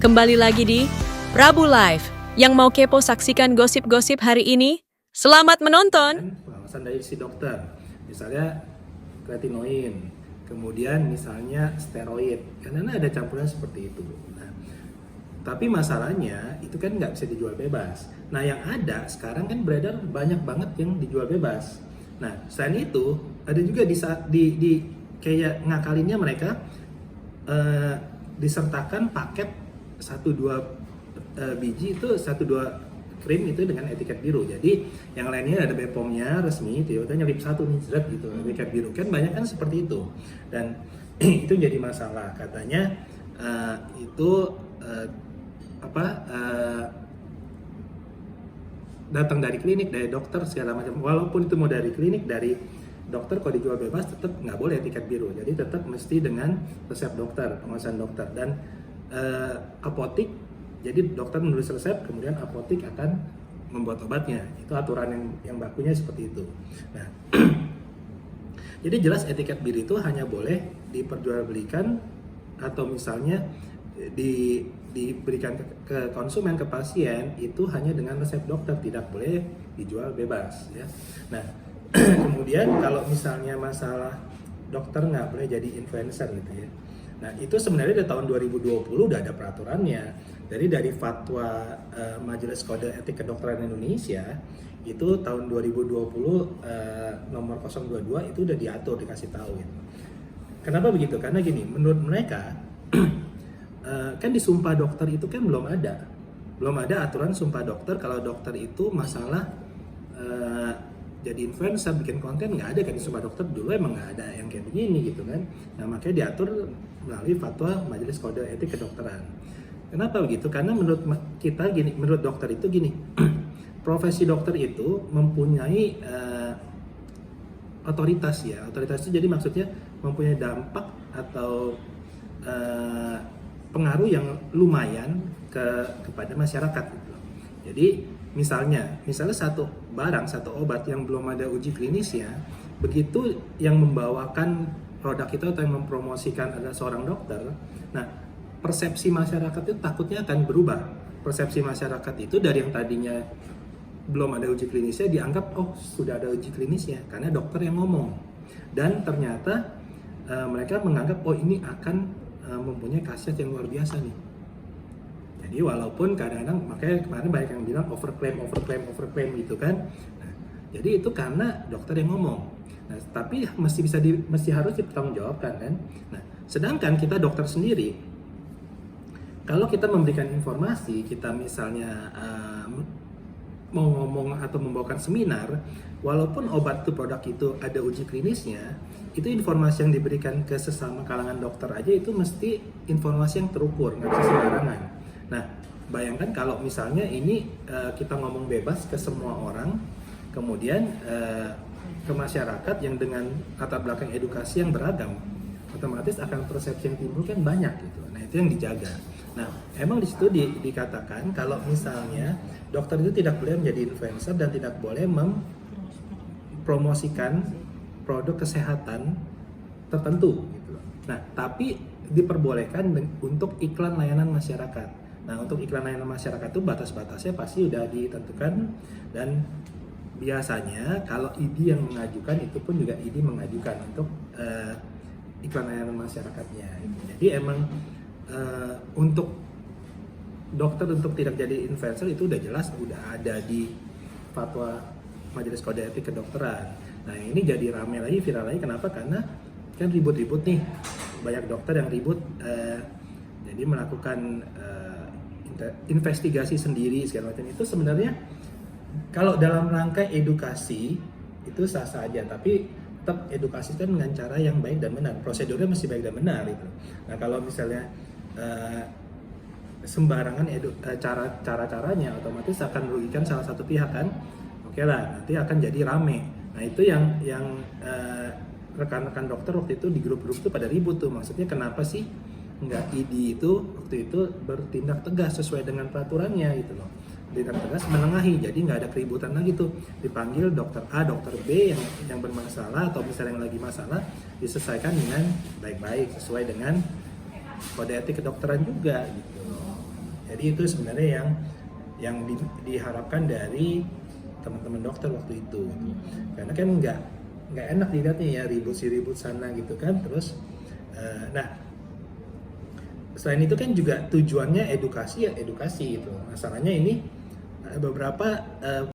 Kembali lagi di Prabu Live. Yang mau kepo saksikan gosip-gosip hari ini, selamat menonton. Pengawasan dari si dokter, misalnya retinoin, kemudian misalnya steroid, karena ada campuran seperti itu. Nah, tapi masalahnya itu kan nggak bisa dijual bebas. Nah, yang ada sekarang kan beredar banyak banget yang dijual bebas. Nah, selain itu ada juga di kayak ngakalinnya mereka disertakan paket 1-2 biji itu 1-2 krim itu dengan etiket biru. Jadi yang lainnya ada BPOM-nya resmi, tiba-tiba nyelip satu nih zret gitu etiket biru. Kan banyak kan seperti itu. Dan itu jadi masalah. Katanya datang dari klinik, dari dokter segala macam. Walaupun itu mau dari klinik, dari dokter, kalau dijual bebas tetap nggak boleh etiket biru. Jadi tetap mesti dengan resep dokter, pengawasan dokter. Dan apotik, jadi dokter menulis resep, kemudian apotik akan membuat obatnya. Itu aturan yang bakunya seperti itu. Nah, jadi jelas etiket biru itu hanya boleh diperjualbelikan atau misalnya diberikan ke konsumen, ke pasien itu hanya dengan resep dokter, tidak boleh dijual bebas ya. Nah, kemudian kalau misalnya masalah dokter nggak boleh jadi influencer gitu ya. Nah, itu sebenarnya dari tahun 2020 udah ada peraturannya. Dari fatwa Majelis Kode Etik Kedokteran Indonesia itu tahun 2020 nomor 022 itu udah diatur, dikasih tahu gitu. Kenapa begitu? Karena gini, menurut mereka kan di sumpah dokter itu kan belum ada aturan sumpah dokter kalau dokter itu masalah jadi influencer, bikin konten, nggak ada kan di sumpah dokter. Dulu emang nggak ada yang kayak begini gitu kan. Nah, makanya diatur melalui fatwa Majelis Kode Etik Kedokteran. Kenapa begitu? Karena menurut kita gini, menurut dokter itu gini, profesi dokter itu mempunyai otoritas ya. Otoritas itu jadi maksudnya mempunyai dampak atau pengaruh yang lumayan kepada masyarakat gitu. Jadi misalnya satu barang, satu obat yang belum ada uji klinisnya, begitu yang membawakan produk itu atau yang mempromosikan adalah seorang dokter, nah persepsi masyarakat itu takutnya akan berubah. Persepsi masyarakat itu dari yang tadinya belum ada uji klinisnya dianggap oh sudah ada uji klinisnya karena dokter yang ngomong, dan ternyata mereka menganggap oh ini akan mempunyai khasiat yang luar biasa nih. Jadi walaupun kadang-kadang, makanya kemarin banyak yang bilang overclaim gitu kan. Nah, jadi itu karena dokter yang ngomong. Nah, tapi mesti harus dipertanggungjawabkan kan. Nah, sedangkan kita dokter sendiri, kalau kita memberikan informasi, kita misalnya mau ngomong atau membawakan seminar, walaupun obat itu produk itu ada uji klinisnya, itu informasi yang diberikan ke sesama kalangan dokter aja itu mesti informasi yang terukur, nggak bisa sembarangan. Nah, bayangkan kalau misalnya ini kita ngomong bebas ke semua orang, kemudian ke masyarakat yang dengan latar belakang edukasi yang beragam, otomatis akan persepsi yang timbul kan banyak gitu. Nah, itu yang dijaga. Nah, emang di situ dikatakan kalau misalnya dokter itu tidak boleh menjadi influencer dan tidak boleh mempromosikan produk kesehatan tertentu gitu. Nah, tapi diperbolehkan untuk iklan layanan masyarakat. Nah, untuk iklan layanan masyarakat itu batas-batasnya pasti udah ditentukan, dan biasanya kalau ID yang mengajukan itu pun juga ID mengajukan untuk iklan layanan masyarakatnya. Jadi emang untuk dokter untuk tidak jadi influencer itu udah jelas, udah ada di fatwa Majelis Kode Etik Kedokteran. Nah, ini jadi rame lagi, viral lagi. Kenapa? Karena kan ribut-ribut nih, banyak dokter yang ribut, jadi melakukan investigasi sendiri segala macam. Itu sebenarnya kalau dalam rangka edukasi itu sah-sah aja, tapi tetap edukasi kan dengan cara yang baik dan benar, prosedurnya mesti baik dan benar itu. Nah, kalau misalnya sembarangan cara-caranya, otomatis akan merugikan salah satu pihak kan. Oke lah, nanti akan jadi rame. Nah, itu yang rekan-rekan dokter waktu itu di grup-grup itu pada ribut tuh, maksudnya kenapa sih nggak ID itu waktu itu bertindak tegas sesuai dengan peraturannya gitu loh, bertindak tegas menengahi, jadi nggak ada keributan lagi tuh, dipanggil dokter A, dokter B yang bermasalah atau misalnya yang lagi masalah diselesaikan dengan baik-baik sesuai dengan kode etik kedokteran juga gitu. Jadi itu sebenarnya yang diharapkan dari teman-teman dokter waktu itu. Karena kan nggak enak dilihatnya ya, ribut sana gitu kan. Terus nah selain itu kan juga tujuannya edukasi gitu. Masalahnya ini beberapa